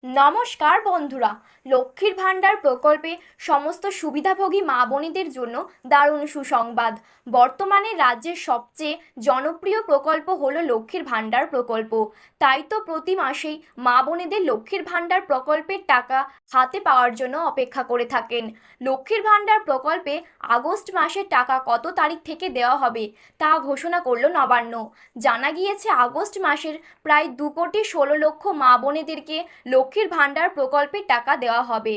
নমস্কার বন্ধুরা। লক্ষ্মীর ভাণ্ডার প্রকল্পে সমস্ত সুবিধাভোগী মা বোনেদের জন্য দারুণ সুসংবাদ। বর্তমানে রাজ্যের সবচেয়ে জনপ্রিয় প্রকল্প হলো লক্ষ্মীর ভাণ্ডার প্রকল্প। তাই তো প্রতি মাসেই মা বোনেদের লক্ষ্মীর ভাণ্ডার প্রকল্পের টাকা হাতে পাওয়ার জন্য অপেক্ষা করে থাকেন। লক্ষ্মীর ভাণ্ডার প্রকল্পে আগস্ট মাসের টাকা কত তারিখ থেকে দেওয়া হবে তা ঘোষণা করল নবান্ন। জানা গিয়েছে আগস্ট মাসের প্রায় 2,16,00,000 মা বোনেদেরকে লক্ষ্মীর ভাণ্ডার প্রকল্পের টাকা দেওয়া হবে।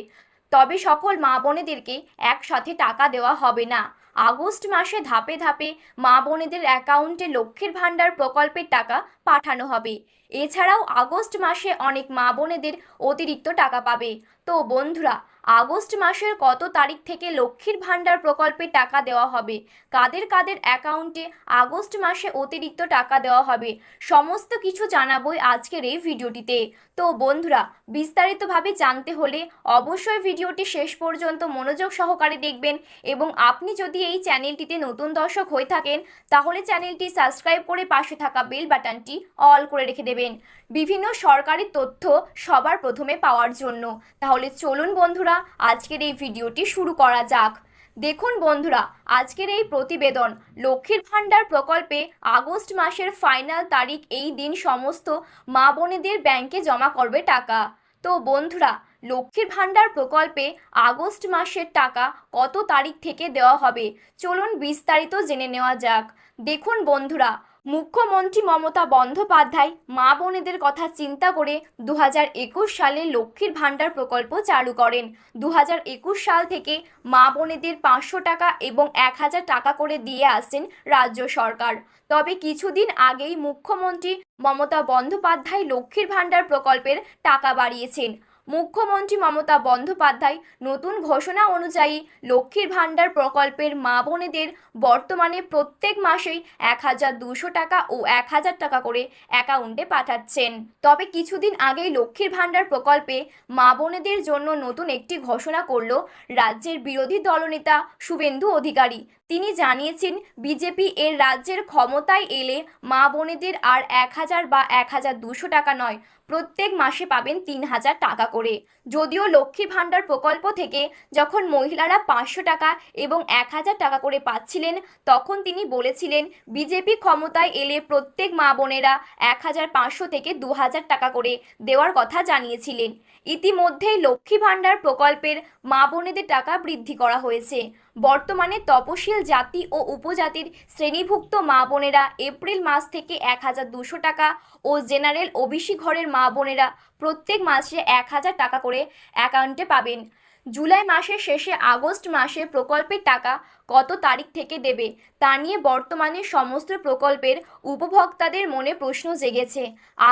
তবে সকল মা বোনেদেরকে একসাথে টাকা দেওয়া হবে না। আগস্ট মাসে ধাপে ধাপে মা বোনেদের অ্যাকাউন্টে লক্ষ্মীর ভাণ্ডার প্রকল্পের টাকা পাঠানো হবে। এছাড়াও আগস্ট মাসে অনেক মা বোনেদের অতিরিক্ত টাকা পাবে। তো বন্ধুরা, আগস্ট মাসের কত তারিখ থেকে লক্ষ্মীর ভাণ্ডার প্রকল্পে টাকা দেওয়া হবে, কাদের কাদের অ্যাকাউন্টে আগস্ট মাসে অতিরিক্ত টাকা দেওয়া হবে, সমস্ত কিছু জানাবোই আজকের এই ভিডিওটিতে। তো বন্ধুরা, বিস্তারিতভাবে জানতে হলে অবশ্যই ভিডিওটি শেষ পর্যন্ত মনোযোগ সহকারে দেখবেন এবং আপনি যদি এই চ্যানেলটিতে নতুন দর্শক হয়ে থাকেন তাহলে চ্যানেলটি সাবস্ক্রাইব করে পাশে থাকা বেল বাটনটি অল করে রেখে দেবেন বিভিন্ন সরকারি তথ্য সবার প্রথমে পাওয়ার জন্য। তাহলে চলুন বন্ধুরা, আজকের এই ভিডিওটি শুরু করা যাক। দেখুন বন্ধুরা, আজকের এই প্রতিবেদন। লক্ষ্মীর ভাণ্ডার প্রকল্পে আগস্ট মাসের ফাইনাল তারিখ এই দিন সমস্ত মা বোনেদের ব্যাংকে জমা করবে টাকা। তো বন্ধুরা, লক্ষ্মীর ভাণ্ডার প্রকল্পে আগস্ট মাসের টাকা কত তারিখ থেকে দেওয়া হবে চলুন বিস্তারিত জেনে নেওয়া যাক। দেখুন বন্ধুরা, মুখ্যমন্ত্রী মমতা বন্দ্যোপাধ্যায় মা বোনেদের কথা চিন্তা করে 2021 সালে লক্ষ্মীর ভাণ্ডার প্রকল্প চালু করেন। 2021 সাল থেকে মা বোনেদের 500 টাকা এবং 1000 টাকা করে দিয়ে আসছেন রাজ্য সরকার। তবে কিছুদিন আগেই মুখ্যমন্ত্রী মমতা বন্দ্যোপাধ্যায় লক্ষ্মীর ভাণ্ডার প্রকল্পের টাকা বাড়িয়েছেন। মুখ্যমন্ত্রী মমতা বন্দ্যোপাধ্যায় নতুন ঘোষণা অনুযায়ী লক্ষ্মীর ভাণ্ডার প্রকল্পের মা বোনেদের বর্তমানে প্রত্যেক মাসেই 1,200 টাকা ও 1000 টাকা করে অ্যাকাউন্টে পাঠাচ্ছেন। তবে কিছুদিন আগেই লক্ষ্মীর ভাণ্ডার প্রকল্পে মা বোনেদের জন্য নতুন একটি ঘোষণা করল রাজ্যের বিরোধী দলনেতা শুভেন্দু অধিকারী। তিনি জানিয়েছেন, বিজেপি এর রাজ্যের ক্ষমতায় এলে মা বোনেদের আর 1,000 বা 1,200 টাকা নয়, প্রত্যেক মাসে পাবেন 3,000 টাকা করে। যদিও লক্ষ্মী ভাণ্ডার প্রকল্প থেকে যখন মহিলারা 500 টাকা এবং 1,000 টাকা করে পাচ্ছিলেন, তখন তিনি বলেছিলেন বিজেপি ক্ষমতায় এলে প্রত্যেক মা বোনেরা 1,500 থেকে 2,000 টাকা করে দেওয়ার কথা জানিয়েছিলেন। ইতিমধ্যেই লক্ষ্মী ভাণ্ডার প্রকল্পের মা বোনেদের টাকা বৃদ্ধি করা হয়েছে। বর্তমানে তপশিল জাতি ও উপজাতির শ্রেণীভুক্ত মা বোনেরা এপ্রিল মাস থেকে 1,200 টাকা ও জেনারেল ওবিসি ঘরের মা বোনেরা প্রত্যেক মাসে 1,000 টাকা করে অ্যাকাউন্টে পাবেন। জুলাই মাসের শেষে আগস্ট মাসে প্রকল্পের টাকা কত তারিখ থেকে দেবে তা নিয়ে বর্তমানে সমস্ত প্রকল্পের উপভোক্তাদের মনে প্রশ্ন জেগেছে।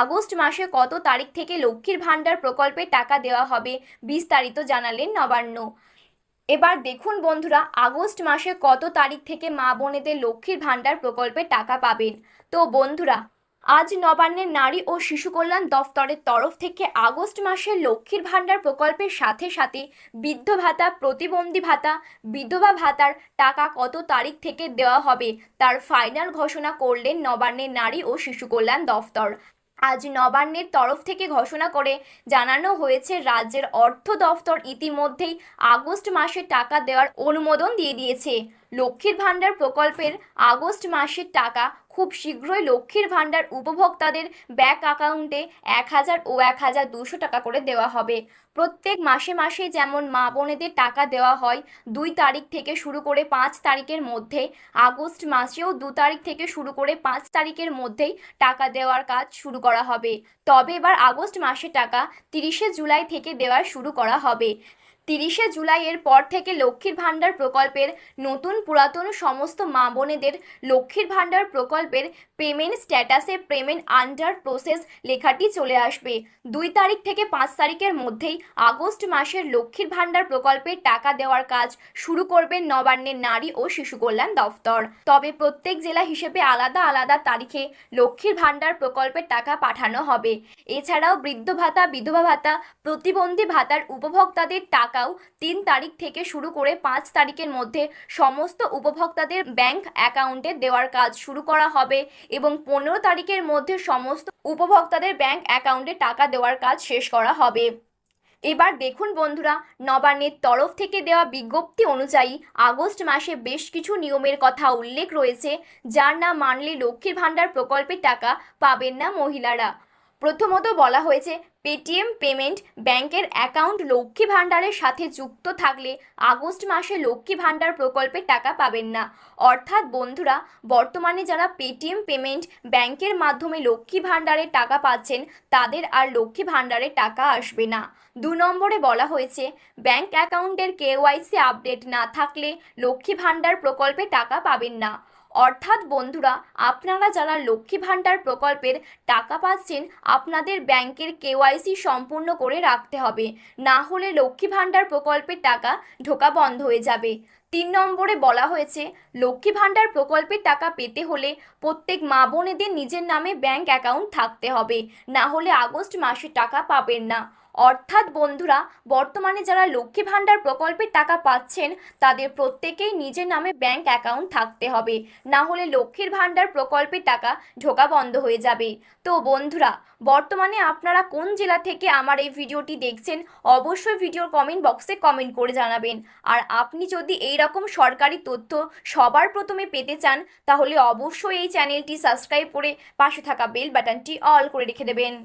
আগস্ট মাসে কত তারিখ থেকে লক্ষ্মীর ভাণ্ডার প্রকল্পের টাকা দেওয়া হবে বিস্তারিত জানালেন নবান্ন। এবার দেখুন বন্ধুরা, আগস্ট মাসে কত তারিখ থেকে মা বোনেদের লক্ষ্মীর ভাণ্ডার প্রকল্পের টাকা পাবেন। তো বন্ধুরা, আজ নবান্নের নারী ও শিশু কল্যাণ দফতরের তরফ থেকে আগস্ট মাসে লক্ষ্মীর ভাণ্ডার প্রকল্পের সাথে সাথে বৃদ্ধ ভাতা, প্রতিবন্ধী ভাতা, বিধবা ভাতার টাকা কত তারিখ থেকে দেওয়া হবে তার ফাইনাল ঘোষণা করলেন নবান্নের নারী ও শিশু কল্যাণ দফতর। আজ নবান্নের তরফ থেকে ঘোষণা করে জানানো হয়েছে, রাজ্যের অর্থ দফতর ইতিমধ্যেই আগস্ট মাসে টাকা দেওয়ার অনুমোদন দিয়ে দিয়েছে। লক্ষ্মীর ভাণ্ডার প্রকল্পের আগস্ট মাসের টাকা খুব শীঘ্রই লক্ষ্মীর ভাণ্ডার উপভোক্তাদের ব্যাংক অ্যাকাউন্টে 1,000 ও 1,200 টাকা করে দেওয়া হবে। প্রত্যেক মাসে মাসে যেমন মা বোনেদের টাকা দেওয়া হয় 2 তারিখ থেকে শুরু করে 5 তারিখের মধ্যে, আগস্ট মাসেও 2 তারিখ থেকে শুরু করে 5 তারিখের মধ্যেই টাকা দেওয়ার কাজ শুরু করা হবে। তবে এবার আগস্ট মাসে টাকা 30শে জুলাই থেকে দেওয়া শুরু করা হবে। 30শে জুলাইয়ের পর থেকে লক্ষ্মীর ভাণ্ডার প্রকল্পের নতুন পুরাতন সমস্ত মা বোনেদের লক্ষ্মীর ভাণ্ডার প্রকল্পের পেমেন্ট স্ট্যাটাসে পেমেন্ট আন্ডার প্রসেস লেখাটি চলে আসবে। 2 তারিখ থেকে 5 তারিখের মধ্যেই আগস্ট মাসের লক্ষ্মীর ভাণ্ডার প্রকল্পের টাকা দেওয়ার কাজ শুরু করবেন নবান্নের নারী ও শিশু কল্যাণ দফতর। তবে প্রত্যেক জেলা হিসেবে আলাদা আলাদা তারিখে লক্ষ্মীর ভাণ্ডার প্রকল্পের টাকা পাঠানো হবে। এছাড়াও বৃদ্ধ ভাতা, বিধবা ভাতা, প্রতিবন্ধী ভাতার উপভোক্তাদের টাকা টাকাও 3 তারিখ থেকে শুরু করে 5 তারিখের মধ্যে সমস্ত উপভোক্তাদের ব্যাংক অ্যাকাউন্টে দেওয়ার কাজ শুরু করা হবে এবং 15 তারিখের মধ্যে সমস্ত উপভোক্তাদের ব্যাংক অ্যাকাউন্টে টাকা দেওয়ার কাজ শেষ করা হবে। এবার দেখুন বন্ধুরা, নবান্নের তরফ থেকে দেওয়া বিজ্ঞপ্তি অনুযায়ী আগস্ট মাসে বেশ কিছু নিয়মের কথা উল্লেখ রয়েছে, যার না মানলে লক্ষ্মীর ভাণ্ডার প্রকল্পের টাকা পাবেন না মহিলারা। প্রথমত বলা হয়েছে, পেটিএম পেমেন্ট ব্যাংকের অ্যাকাউন্ট লক্ষ্মী ভাণ্ডারের সাথে যুক্ত থাকলে আগস্ট মাসে লক্ষ্মী ভাণ্ডার প্রকল্পের টাকা পাবেন না। অর্থাৎ বন্ধুরা, বর্তমানে যারা পেটিএম পেমেন্ট ব্যাংকের মাধ্যমে লক্ষ্মী ভাণ্ডারের টাকা পাচ্ছেন তাদের আর লক্ষ্মী ভাণ্ডারের টাকা আসবে না। 2 নম্বরে বলা হয়েছে, ব্যাংক অ্যাকাউন্টের কেওয়াইসি আপডেট না থাকলে লক্ষ্মী ভাণ্ডার প্রকল্পে টাকা পাবেন না। অর্থাৎ বন্ধুরা, আপনারা যারা লক্ষ্মী ভাণ্ডার প্রকল্পের টাকা পাচ্ছেন আপনাদের ব্যাংকের কেওয়াইসি সম্পূর্ণ করে রাখতে হবে, না হলে লক্ষ্মী ভাণ্ডার প্রকল্পের টাকা ঢোকা বন্ধ হয়ে যাবে। 3 নম্বরে বলা হয়েছে, লক্ষ্মী ভাণ্ডার প্রকল্পের টাকা পেতে হলে প্রত্যেক মা বোনেদের নিজের নামে ব্যাংক অ্যাকাউন্ট থাকতে হবে, না হলে আগস্ট মাসে টাকা পাবেন না। অর্থাৎ বন্ধুরা, বর্তমানে যারা লক্ষ্মী ভাণ্ডার প্রকল্পের টাকা পাচ্ছেন তাদের প্রত্যেকেই নিজের নামে ব্যাংক অ্যাকাউন্ট থাকতে হবে, না হলে লক্ষ্মীর ভাণ্ডার প্রকল্পের টাকা ঢোকা বন্ধ হয়ে যাবে। তো বন্ধুরা, বর্তমানে আপনারা কোন জেলা থেকে আমার এই ভিডিওটি দেখছেন অবশ্যই ভিডিওর কমেন্ট বক্সে কমেন্ট করে জানাবেন। আর আপনি যদি এই রকম সরকারি তথ্য সবার প্রথমে পেতে চান তাহলে অবশ্যই এই চ্যানেলটি সাবস্ক্রাইব করে পাশে থাকা বেল বাটনটি অল করে রেখে দেবেন।